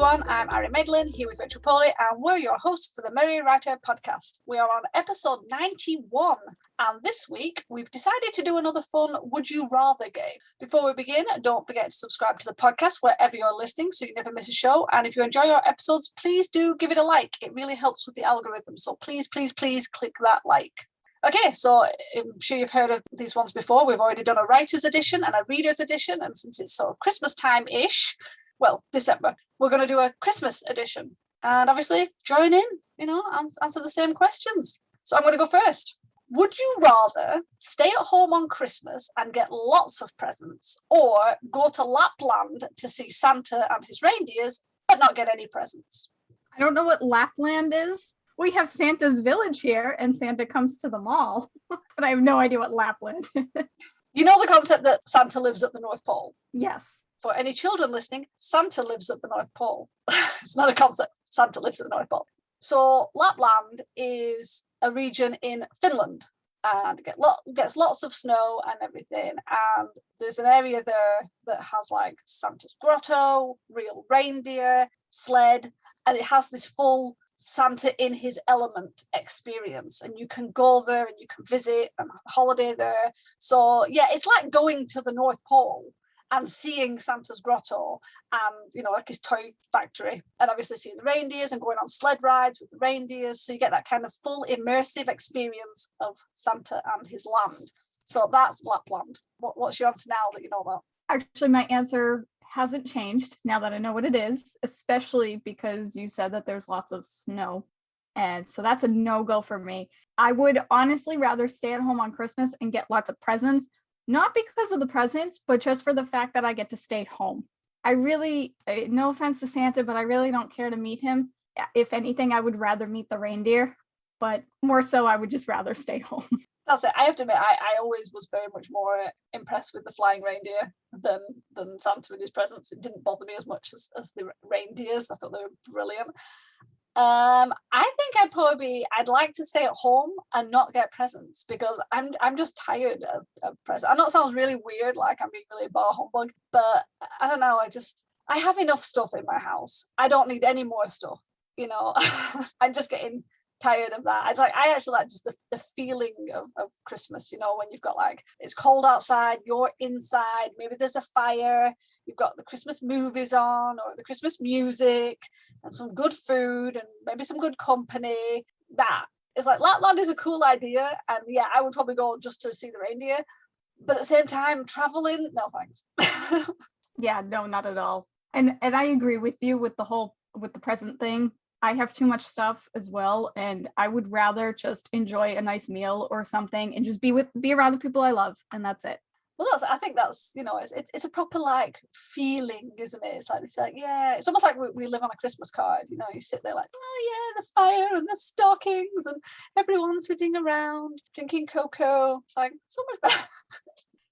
everyone, I'm Ari Meglin, here with Rachel Poley, and we're your hosts for the Merry Writer podcast. We are on episode 91, and this week we've decided to do another fun Would You Rather game. Before we begin, don't forget to subscribe to the podcast wherever you're listening so you never miss a show, and if you enjoy our episodes, please do give it a like. It really helps with the algorithm, so please click that like. Okay, so I'm sure you've heard of these ones before. We've already done a writer's edition and a reader's edition, and since it's sort of Christmas time-ish, well, December, we're going to do a Christmas edition. And obviously, join in, answer the same questions. So I'm going to go first. Would you rather stay at home on Christmas and get lots of presents, or go to Lapland to see Santa and his reindeers, but not get any presents? I don't know what Lapland is. We have Santa's village here, and Santa comes to the mall, but I have no idea what Lapland is. You know the concept that Santa lives at the North Pole? Yes. For any children listening, Santa lives at the North Pole. It's not a concept. Santa lives at the North Pole. So Lapland is a region in Finland and gets lots of snow and everything. And there's an area there that has like Santa's grotto, real reindeer, sled, and it has this full Santa in his element experience, and you can go there and you can visit and holiday there. So yeah, it's like going to the North Pole and seeing Santa's grotto and, like his toy factory, and obviously seeing the reindeers and going on sled rides with the reindeers. So you get that kind of full immersive experience of Santa and his land. So that's Lapland. What's your answer now that you know that? Actually, my answer hasn't changed now that I know what it is, especially because you said that there's lots of snow. And so that's a no-go for me. I would honestly rather stay at home on Christmas and get lots of presents. Not because of the presents, but just for the fact that I get to stay home. I really, no offense to Santa, but I really don't care to meet him. If anything, I would rather meet the reindeer, but more so I would just rather stay home. That's it. I have to admit, I always was very much more impressed with the flying reindeer than Santa and his presents. It didn't bother me as much as the reindeers. I thought they were brilliant. I think I'd like to stay at home and not get presents, because I'm just tired of presents. I know it sounds really weird, like I'm being really bar humbug, but I don't know, I have enough stuff in my house. I don't need any more stuff, I'm just getting tired of that. I actually like just the feeling of Christmas, when you've got like, it's cold outside, you're inside, maybe there's a fire, you've got the Christmas movies on or the Christmas music and some good food and maybe some good company. That is like, Lapland is a cool idea, and yeah, I would probably go just to see the reindeer, but at the same time, traveling, no thanks. Yeah, no, not at all. And I agree with you with the present thing. I have too much stuff as well, and I would rather just enjoy a nice meal or something and just be around the people I love, and that's it. Well, I think that's, it's a proper like feeling, isn't it? It's like yeah, it's almost like we live on a Christmas card. You sit there like, oh yeah, the fire and the stockings and everyone sitting around drinking cocoa. It's like so much better.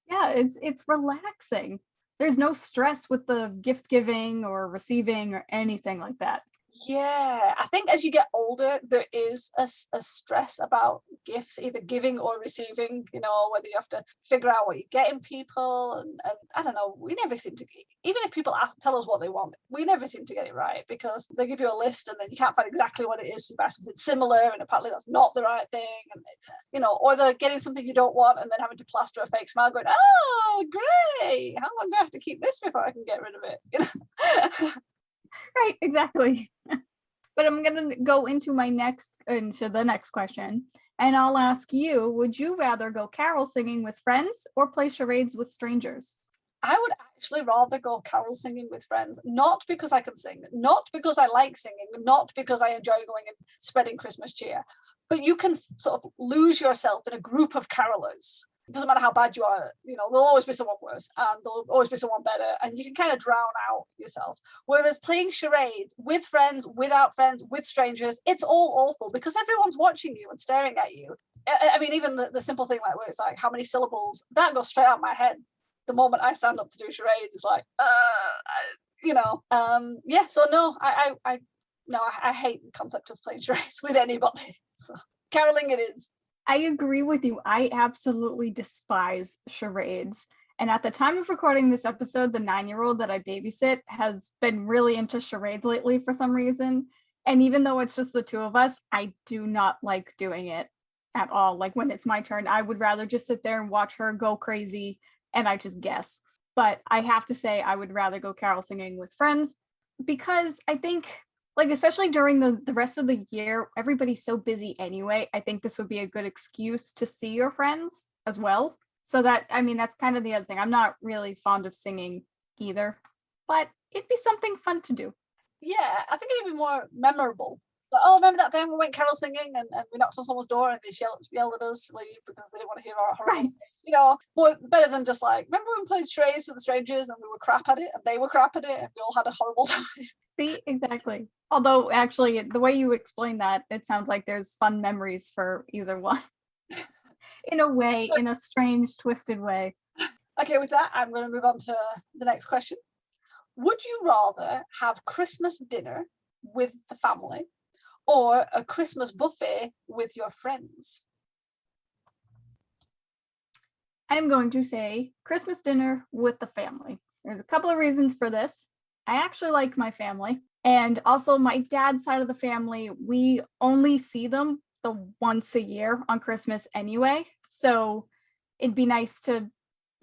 Yeah, it's relaxing. There's no stress with the gift giving or receiving or anything like that. Yeah, I think as you get older, there is a stress about gifts, either giving or receiving, whether you have to figure out what you're getting people. And I don't know, we never seem to, even if people tell us what they want, we never seem to get it right, because they give you a list and then you can't find exactly what it is. So you buy something similar and apparently that's not the right thing. And, or they're getting something you don't want and then having to plaster a fake smile going, oh, great. How long do I have to keep this before I can get rid of it? Right, exactly. But I'm going to go into the next question, and I'll ask you, would you rather go carol singing with friends or play charades with strangers? I would actually rather go carol singing with friends, not because I can sing, not because I like singing, not because I enjoy going and spreading Christmas cheer, but you can sort of lose yourself in a group of carolers. It doesn't matter how bad you are, there'll always be someone worse and there'll always be someone better, and you can kind of drown out yourself. Whereas playing charades with friends, without friends, with strangers, it's all awful because everyone's watching you and staring at you. I mean, even the simple thing like where it's like, how many syllables, that goes straight out my head. The moment I stand up to do charades, it's like, yeah, so no, I hate the concept of playing charades with anybody. So caroling it is. I agree with you. I absolutely despise charades. And at the time of recording this episode, the 9-year-old that I babysit has been really into charades lately for some reason. And even though it's just the two of us, I do not like doing it at all. Like when it's my turn, I would rather just sit there and watch her go crazy and I just guess. But I have to say, I would rather go carol singing with friends because I think, like, especially during the rest of the year, everybody's so busy anyway. I think this would be a good excuse to see your friends as well. So that, I mean, that's kind of the other thing. I'm not really fond of singing either, but it'd be something fun to do. Yeah, I think it'd be more memorable. Like, oh, remember that time we went carol singing and we knocked on someone's door and they yelled at us to leave because they didn't want to hear our horrible, Right. you know, more better than just like, remember when we played charades with the strangers and we were crap at it and they were crap at it and we all had a horrible time. See, exactly. Although actually the way you explain that, it sounds like there's fun memories for either one. In a way, in a strange, twisted way. Okay, with that, I'm going to move on to the next question. Would you rather have Christmas dinner with the family or a Christmas buffet with your friends? I'm going to say Christmas dinner with the family. There's a couple of reasons for this. I actually like my family. And also my dad's side of the family, we only see them the once a year on Christmas anyway. So it'd be nice to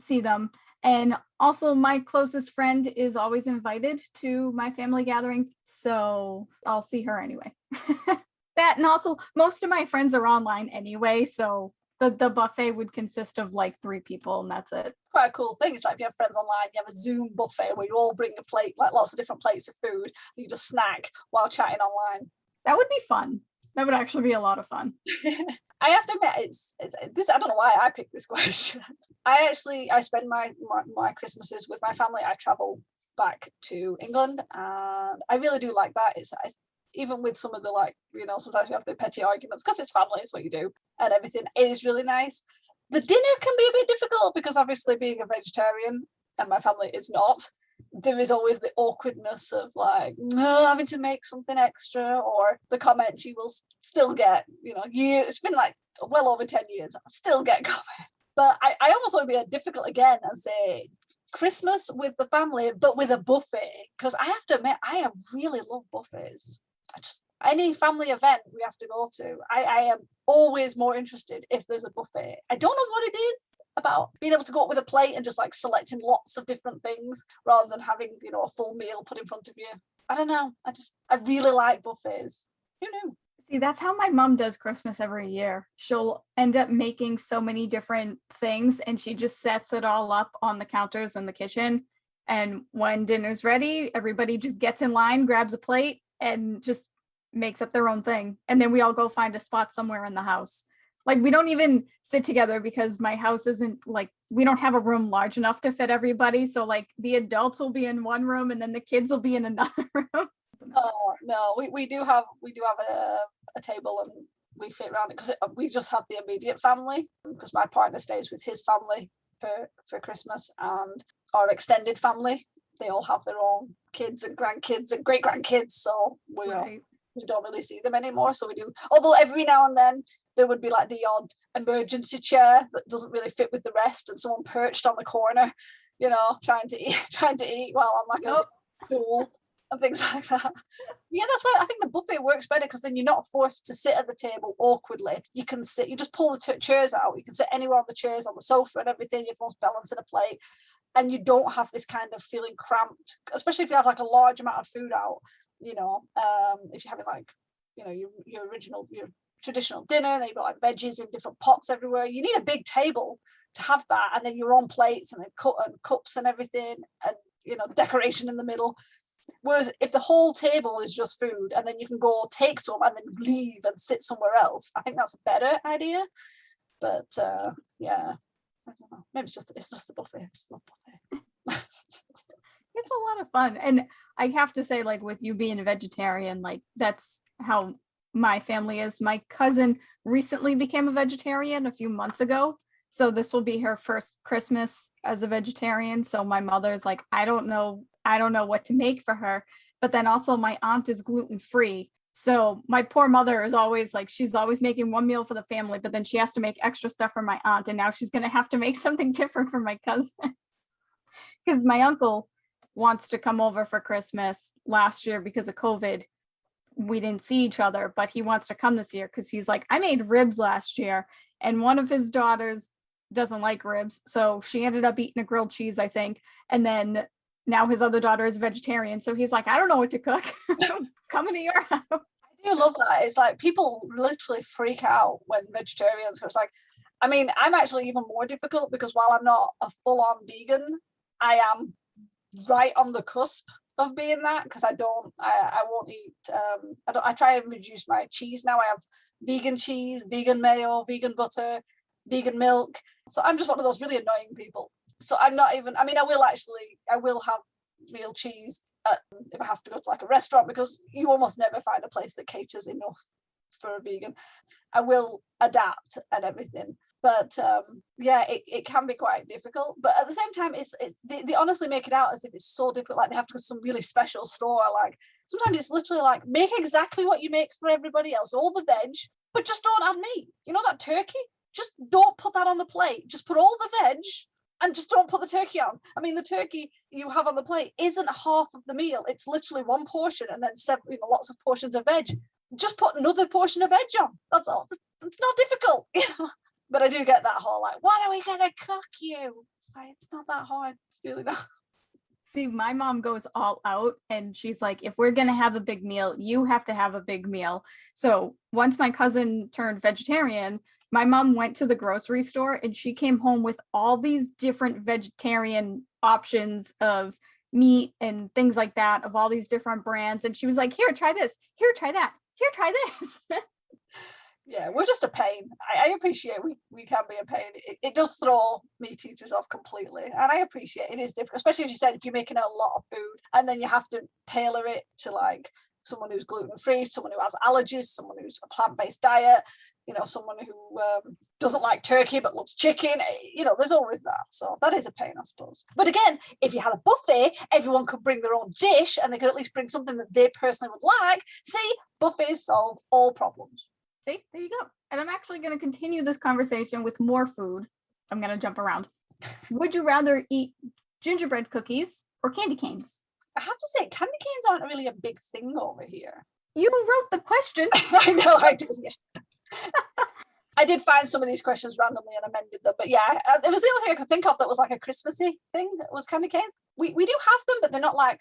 see them. And also my closest friend is always invited to my family gatherings. So I'll see her anyway. That, and also most of my friends are online anyway. So the buffet would consist of like 3 people and that's it. Quite a cool thing. It's like if you have friends online, you have a Zoom buffet where you all bring a plate, like lots of different plates of food that you just snack while chatting online. That would be fun. That would actually be a lot of fun. I have to admit, it's this. I don't know why I picked this question. I spend my Christmases with my family. I travel back to England, and I really do like that. It's even with some of the, like, you know, sometimes we have the petty arguments because it's family, it's what you do and everything. It is really nice. The dinner can be a bit difficult because obviously being a vegetarian and my family is not, there is always the awkwardness of like having to make something extra, or the comments you will still get, you know, it's been like well over 10 years, I still get comments. But I almost want to be difficult again and say Christmas with the family, but with a buffet, because I have to admit, I really love buffets. Any family event we have to go to, I am always more interested if there's a buffet. I don't know what it is about being able to go up with a plate and just like selecting lots of different things rather than having, you know, a full meal put in front of you. I don't know. I really like buffets. Who knew? See, that's how my mom does Christmas every year. She'll end up making so many different things and she just sets it all up on the counters in the kitchen. And when dinner's ready, everybody just gets in line, grabs a plate, and just makes up their own thing. And then we all go find a spot somewhere in the house. Like, we don't even sit together because my house isn't like, we don't have a room large enough to fit everybody. So like the adults will be in one room and then the kids will be in another room. Oh no, we do have a table and we fit around it because we just have the immediate family, because my partner stays with his family for Christmas, and our extended family, they all have their own kids and grandkids and great grandkids, so we don't really see them anymore. So we do, although every now and then there would be like the odd emergency chair that doesn't really fit with the rest and someone perched on the corner, you know, trying to eat while on like a stool and things like that. Yeah, that's why I think the buffet works better, because then you're not forced to sit at the table awkwardly. You can sit, you just pull the chairs out, you can sit anywhere on the chairs, on the sofa and everything, everyone's balancing a plate, and you don't have this kind of feeling cramped, especially if you have like a large amount of food out, you know, if you're having like, you know, your traditional dinner, and then you've got like veggies in different pots everywhere. You need a big table to have that, and then your own plates and cups and everything, and, you know, decoration in the middle. Whereas if the whole table is just food and then you can go take some and then leave and sit somewhere else, I think that's a better idea. But yeah, I don't know. Maybe it's just the buffet. It's not buffet. It's a lot of fun. And I have to say, like, with you being a vegetarian, like, that's how my family is. My cousin recently became a vegetarian a few months ago. So this will be her first Christmas as a vegetarian. So my mother's like, I don't know what to make for her. But then also my aunt is gluten-free. So my poor mother is always like, she's always making one meal for the family, but then she has to make extra stuff for my aunt. And now she's going to have to make something different for my cousin. Because my uncle wants to come over for Christmas. Last year, because of COVID, we didn't see each other, but he wants to come this year because he's like, I made ribs last year, and one of his daughters doesn't like ribs, so she ended up eating a grilled cheese, I think, and then now his other daughter is vegetarian, so he's like, I don't know what to cook. Coming to your house. I do love that. It's like people literally freak out when vegetarians, it's like, I mean, I'm actually even more difficult because while I'm not a full-on vegan, I am right on the cusp of being that, because I won't eat I try and reduce my cheese now. I have vegan cheese, vegan mayo, vegan butter, vegan milk. So I'm just one of those really annoying people. So I'm not even, I mean, I will have real cheese if I have to go to like a restaurant, because you almost never find a place that caters enough for a vegan. I will adapt and everything. But yeah, it can be quite difficult. But at the same time, they honestly make it out as if it's so difficult. Like they have to go to some really special store. Like sometimes it's literally like, make exactly what you make for everybody else, all the veg, but just don't add meat. You know that turkey? Just don't put that on the plate. Just put all the veg and just don't put the turkey on. I mean, the turkey you have on the plate isn't half of the meal. It's literally one portion and then lots of portions of veg. Just put another portion of veg on. That's all. It's not difficult. But I do get that whole like, what are we gonna cook you? It's like, it's not that hard. It's really not. See, my mom goes all out and she's like, if we're gonna have a big meal, you have to have a big meal. So once my cousin turned vegetarian, my mom went to the grocery store and she came home with all these different vegetarian options of meat and things like that, of all these different brands. And she was like, here, try this. Here, try that. Here, try this. Yeah, we're just a pain. I appreciate we can be a pain. It does throw meat eaters off completely. And I appreciate it is different, especially as you said, if you're making a lot of food and then you have to tailor it to like someone who's gluten-free, someone who has allergies, someone who's a plant-based diet, someone who doesn't like turkey but loves chicken. There's always that. So that is a pain, I suppose. But again, if you had a buffet, everyone could bring their own dish and they could at least bring something that they personally would like. See, buffets solve all problems. See, there you go. And I'm actually going to continue this conversation with more food. I'm going to jump around. Would you rather eat gingerbread cookies or candy canes? I have to say, candy canes aren't really a big thing over here. You wrote the question. I know, I did. Yeah. I did find some of these questions randomly and amended them. But yeah, it was the only thing I could think of that was like a Christmassy thing, was candy canes. We do have them, but they're not like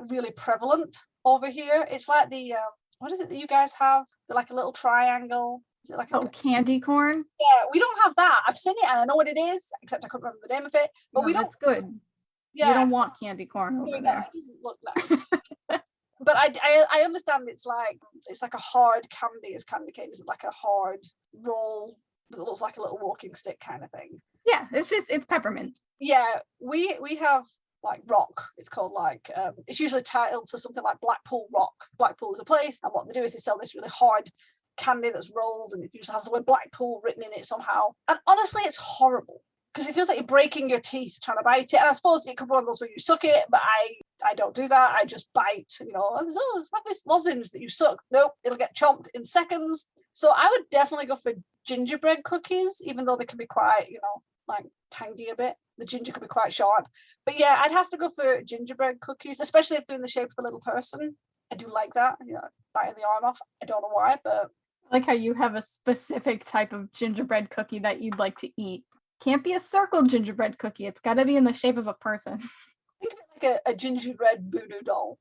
really prevalent over here. It's like the... what is it that you guys have? They're like a little triangle. Is it like candy corn? Yeah, we don't have that. I've seen it and I know what it is, except I couldn't remember the name of it. But we don't. That's good. Yeah, you don't want candy corn over there. It doesn't look nice. But I understand it's like a hard candy as candy cane. Is it like a hard roll that looks like a little walking stick kind of thing? Yeah, it's peppermint. Yeah, we have like rock. It's called like it's usually titled to something like Blackpool Rock. Blackpool is a place, and what they do is they sell this really hard candy that's rolled, and it usually has the word Blackpool written in it somehow. And honestly, it's horrible because it feels like you're breaking your teeth trying to bite it. And I suppose it could be one of those where you suck it, but I don't do that. I just bite. Have this lozenge that you suck. Nope, it'll get chomped in seconds. So I would definitely go for gingerbread cookies, even though they can be quite, like tangy a bit. The ginger could be quite sharp. But yeah, I'd have to go for gingerbread cookies, especially if they're in the shape of a little person. I do like that, biting the arm off. I don't know why, but... I like how you have a specific type of gingerbread cookie that you'd like to eat. Can't be a circle gingerbread cookie. It's got to be in the shape of a person. Think of it like a gingerbread voodoo doll.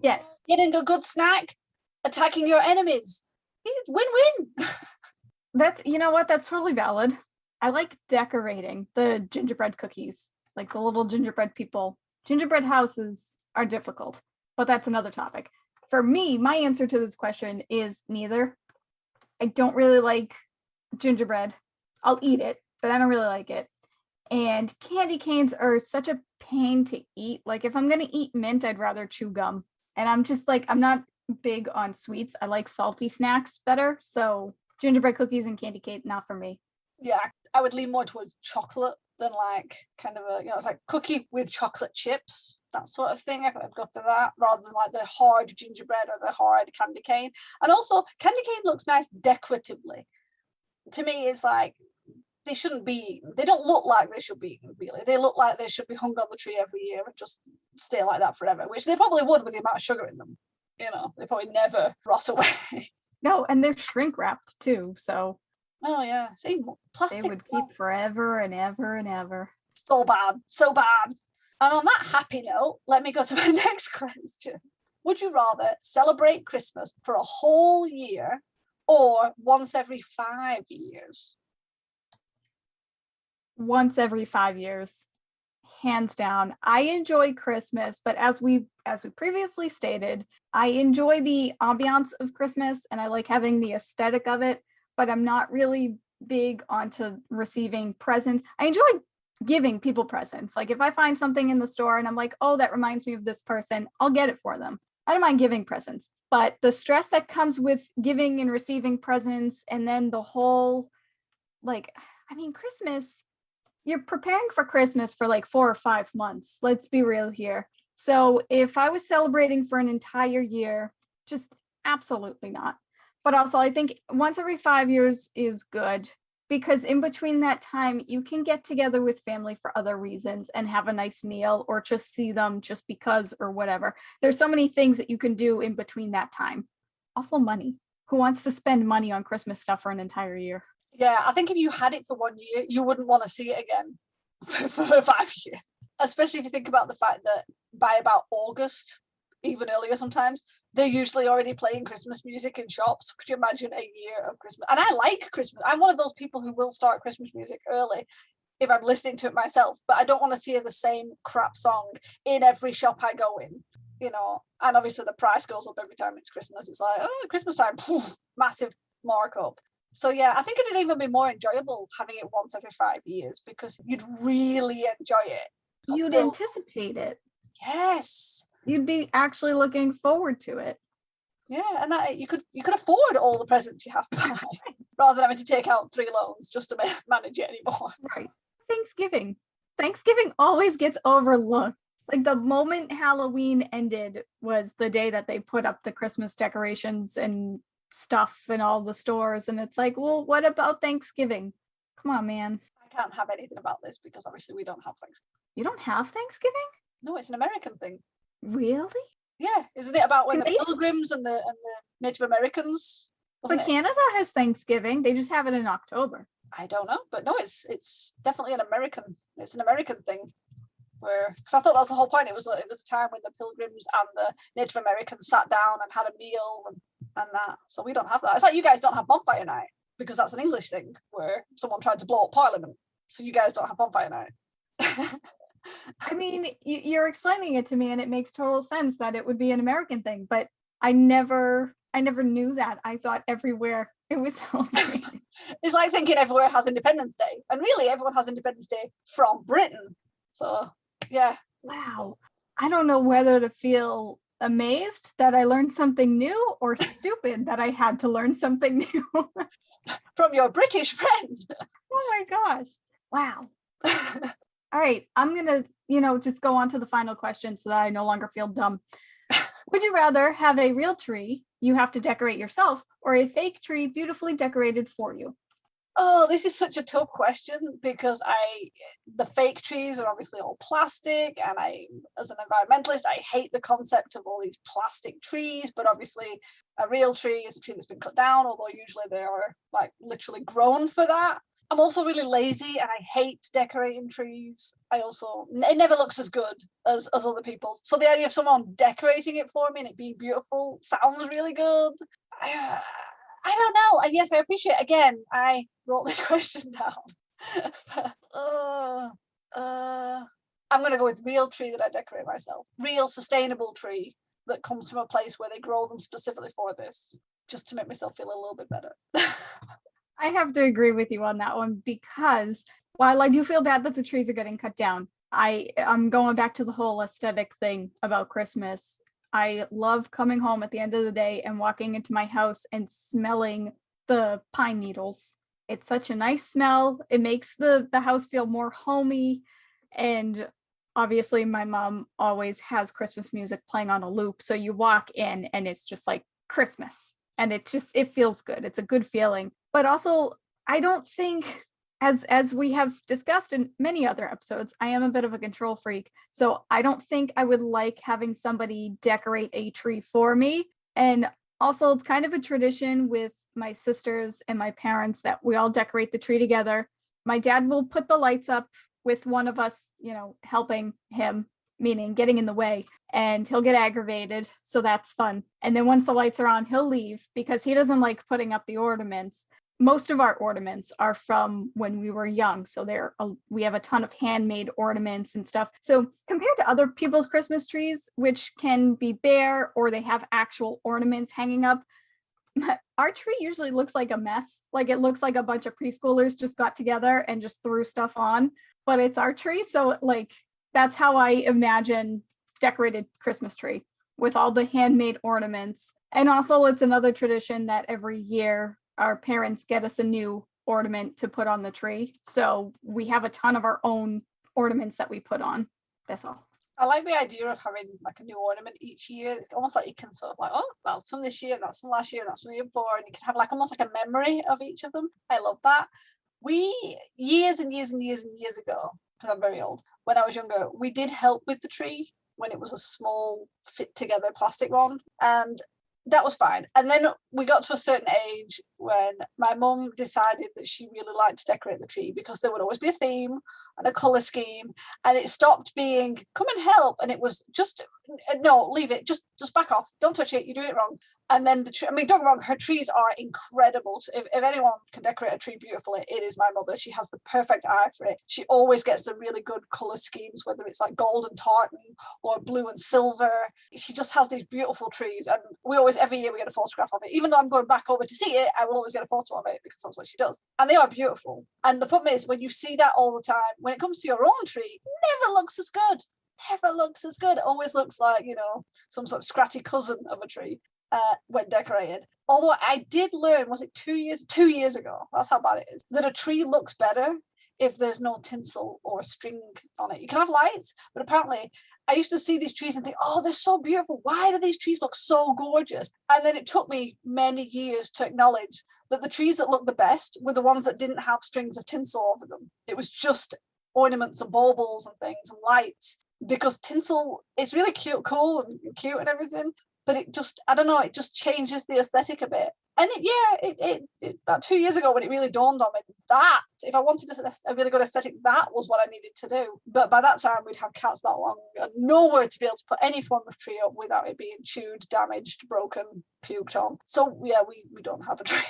Yes. Getting a good snack, attacking your enemies. It's win-win. That's, that's totally valid. I like decorating the gingerbread cookies, like the little gingerbread people. Gingerbread houses are difficult, but that's another topic. For me, my answer to this question is neither. I don't really like gingerbread. I'll eat it, but I don't really like it. And candy canes are such a pain to eat. Like if I'm going to eat mint, I'd rather chew gum. And I'm just like, I'm not big on sweets. I like salty snacks better. So gingerbread cookies and candy cane, not for me. Yeah, I would lean more towards chocolate than like kind of it's like cookie with chocolate chips, that sort of thing. I'd go for that rather than like the hard gingerbread or the hard candy cane. And also, candy cane looks nice decoratively. To me, it's like they shouldn't be, they don't look like they should be, really. They look like they should be hung on the tree every year and just stay like that forever, which they probably would with the amount of sugar in them. You know, they probably never rot away. No, and they're shrink wrapped too, so Oh yeah, see, plastic. they would keep forever and ever and ever. So bad, so bad. And on that happy note, let me go to my next question. Would you rather celebrate Christmas for a whole year or once every 5 years? Once every 5 years, hands down. I enjoy Christmas, but as we previously stated, I enjoy the ambiance of Christmas and I like having the aesthetic of it, but I'm not really big onto receiving presents. I enjoy giving people presents. Like if I find something in the store and I'm like, oh, that reminds me of this person, I'll get it for them. I don't mind giving presents, but the stress that comes with giving and receiving presents, and then the whole, like, I mean, Christmas, you're preparing for Christmas for like 4 or 5 months. Let's be real here. So if I was celebrating for an entire year, just absolutely not. But also I think once every 5 years is good, because in between that time, you can get together with family for other reasons and have a nice meal or just see them just because or whatever. There's so many things that you can do in between that time. Also money. Who wants to spend money on Christmas stuff for an entire year? Yeah, I think if you had it for 1 year, you wouldn't want to see it again for 5 years. Especially if you think about the fact that by about August, even earlier sometimes, they're usually already playing Christmas music in shops. Could you imagine a year of Christmas? And I like Christmas. I'm one of those people who will start Christmas music early if I'm listening to it myself, but I don't want to hear the same crap song in every shop I go in, you know. And obviously the price goes up every time it's Christmas. It's like, oh, Christmas time, poof, massive markup. So yeah, I think it'd even be more enjoyable having it once every 5 years because you'd really enjoy it. You'd anticipate it. Yes. You'd be actually looking forward to it. Yeah, and that you could afford all the presents you have to buy rather than having to take out 3 loans just to manage it anymore. Right. Thanksgiving always gets overlooked. Like the moment Halloween ended was the day that they put up the Christmas decorations and stuff in all the stores, and it's like, well, what about Thanksgiving? Come on, man. I can't have anything about this because obviously we don't have Thanksgiving. You don't have Thanksgiving? No, it's an American thing. Really? Yeah, isn't it about when the Pilgrims and the Native Americans? But Canada has Thanksgiving. They just have it in October. I don't know, but no, it's definitely an American thing. Because I thought that was the whole point. It was a time when the Pilgrims and the Native Americans sat down and had a meal and that. So we don't have that. It's like you guys don't have bonfire night because that's an English thing where someone tried to blow up Parliament. So you guys don't have bonfire night. I mean, you're explaining it to me and it makes total sense that it would be an American thing, but I never knew that. I thought everywhere it was celebrated. It's like thinking everywhere has Independence Day, and really everyone has Independence Day from Britain. So yeah. Wow. I don't know whether to feel amazed that I learned something new or stupid that I had to learn something new. From your British friend. Oh my gosh. Wow. All right, I'm going to, just go on to the final question so that I no longer feel dumb. Would you rather have a real tree you have to decorate yourself or a fake tree beautifully decorated for you? Oh, this is such a tough question because the fake trees are obviously all plastic, and as an environmentalist, I hate the concept of all these plastic trees, but obviously a real tree is a tree that's been cut down, although usually they are like literally grown for that. I'm also really lazy and I hate decorating trees. It never looks as good as other people's. So the idea of someone decorating it for me and it being beautiful sounds really good. I don't know. And yes, I appreciate, again, I wrote this question down. I'm going to go with real tree that I decorate myself. Real sustainable tree that comes from a place where they grow them specifically for this, just to make myself feel a little bit better. I have to agree with you on that one because while I do feel bad that the trees are getting cut down, I'm going back to the whole aesthetic thing about Christmas. I love coming home at the end of the day and walking into my house and smelling the pine needles. It's such a nice smell. It makes the house feel more homey. And obviously my mom always has Christmas music playing on a loop. So you walk in and it's just like Christmas. And it feels good. It's a good feeling. But also, I don't think as we have discussed in many other episodes, I am a bit of a control freak. So I don't think I would like having somebody decorate a tree for me. And also, it's kind of a tradition with my sisters and my parents that we all decorate the tree together. My dad will put the lights up with one of us, helping him, meaning getting in the way, and he'll get aggravated. So that's fun. And then once the lights are on, he'll leave because he doesn't like putting up the ornaments. Most of our ornaments are from when we were young. So we have a ton of handmade ornaments and stuff. So compared to other people's Christmas trees, which can be bare or they have actual ornaments hanging up, our tree usually looks like a mess. Like it looks like a bunch of preschoolers just got together and just threw stuff on, but it's our tree. So like, that's how I imagine decorated Christmas tree, with all the handmade ornaments. And also it's another tradition that every year our parents get us a new ornament to put on the tree. So we have a ton of our own ornaments that we put on. That's all. I like the idea of having like a new ornament each year. It's almost like you can sort of like, oh, well, some this year, that's from last year, that's from the year before, and you can have like almost like a memory of each of them. I love that. We, years and years and years and years ago, because I'm very old, when I was younger, we did help with the tree when it was a small fit together plastic one, and that was fine. And then we got to a certain age when my mum decided that she really liked to decorate the tree because there would always be a theme and a colour scheme, and it stopped being come and help, and it was just no, leave it, just back off, don't touch it, you're doing it wrong. And then the tree, I mean, don't get me wrong, her trees are incredible. If anyone can decorate a tree beautifully, it is my mother. She has the perfect eye for it. She always gets the really good colour schemes, whether it's like gold and tartan or blue and silver. She just has these beautiful trees, and we always, every year we get a photograph of it. Even though I'm going back over to see it, I will always get a photo of it because that's what she does. And they are beautiful. And the problem is, when you see that all the time, when it comes to your own tree, it never looks as good. Never looks as good. It always looks like, some sort of scratchy cousin of a tree when decorated. Although I did learn, was it 2 years ago, that's how bad it is, that a tree looks better if there's no tinsel or string on it. You can have lights, but apparently I used to see these trees and think, oh, they're so beautiful. Why do these trees look so gorgeous? And then it took me many years to acknowledge that the trees that looked the best were the ones that didn't have strings of tinsel over them. It was just ornaments and baubles and things and lights, because tinsel is really cool and cute and everything, but it just, I don't know, it just changes the aesthetic a bit. And it about 2 years ago when it really dawned on me that if I wanted a really good aesthetic, that was what I needed to do. But by that time we'd have cats that long and nowhere to be able to put any form of tree up without it being chewed, damaged, broken, puked on. So yeah, we don't have a tree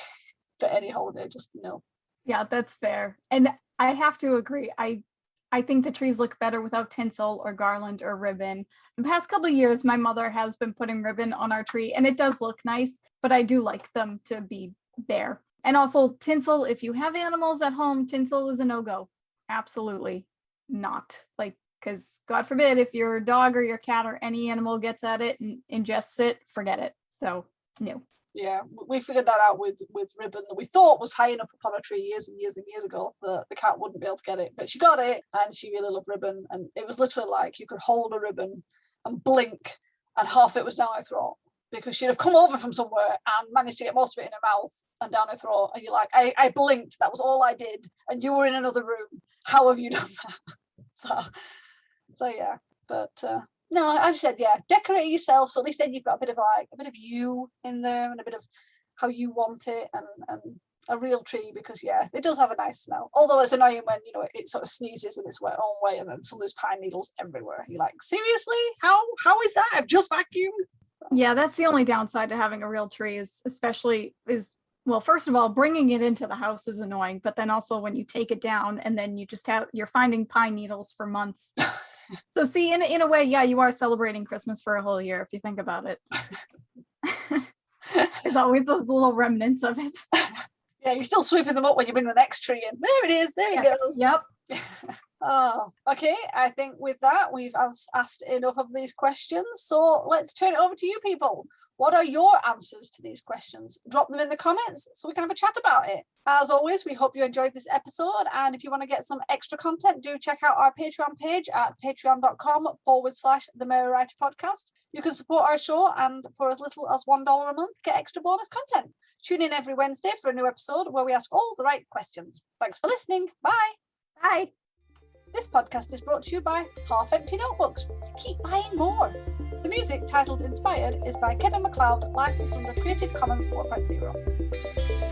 for any holiday, just no. Yeah, that's fair. And I have to agree. I think the trees look better without tinsel or garland or ribbon. The past couple of years, my mother has been putting ribbon on our tree, and it does look nice, but I do like them to be bare. And also tinsel, if you have animals at home, tinsel is a no-go. Absolutely not. Like, because God forbid, if your dog or your cat or any animal gets at it and ingests it, forget it. So, no. Yeah, we figured that out with ribbon that we thought was high enough up on a tree years and years and years ago that the cat wouldn't be able to get it. But she got it, and she really loved ribbon. And it was literally like you could hold a ribbon and blink, and half it was down her throat, because she'd have come over from somewhere and managed to get most of it in her mouth and down her throat. And you're like, I blinked, that was all I did, and you were in another room. How have you done that? So yeah, but no, as I said, yeah, decorate yourself. So at least then you've got a bit of you in there and a bit of how you want it, and a real tree, because yeah, it does have a nice smell. Although it's annoying when it sort of sneezes in its own way, and then so there's pine needles everywhere. You're like, seriously, how is that? I've just vacuumed. Yeah, that's the only downside to having a real tree well, first of all, bringing it into the house is annoying, but then also when you take it down and then you're finding pine needles for months. So see, in a way, yeah, you are celebrating Christmas for a whole year if you think about it. There's always those little remnants of it. Yeah, you're still sweeping them up when you bring the next tree in. There it is. There it goes. Yep. Oh, okay. I think with that, we've asked enough of these questions. So let's turn it over to you people. What are your answers to these questions? Drop them in the comments so we can have a chat about it. As always, we hope you enjoyed this episode. And if you want to get some extra content, do check out our Patreon page at patreon.com/The Mary Writer Podcast. You can support our show and for as little as $1 a month, get extra bonus content. Tune in every Wednesday for a new episode where we ask all the right questions. Thanks for listening. Bye. Bye. This podcast is brought to you by Half Empty Notebooks. Keep buying more. The music, titled Inspired, is by Kevin MacLeod, licensed under Creative Commons 4.0.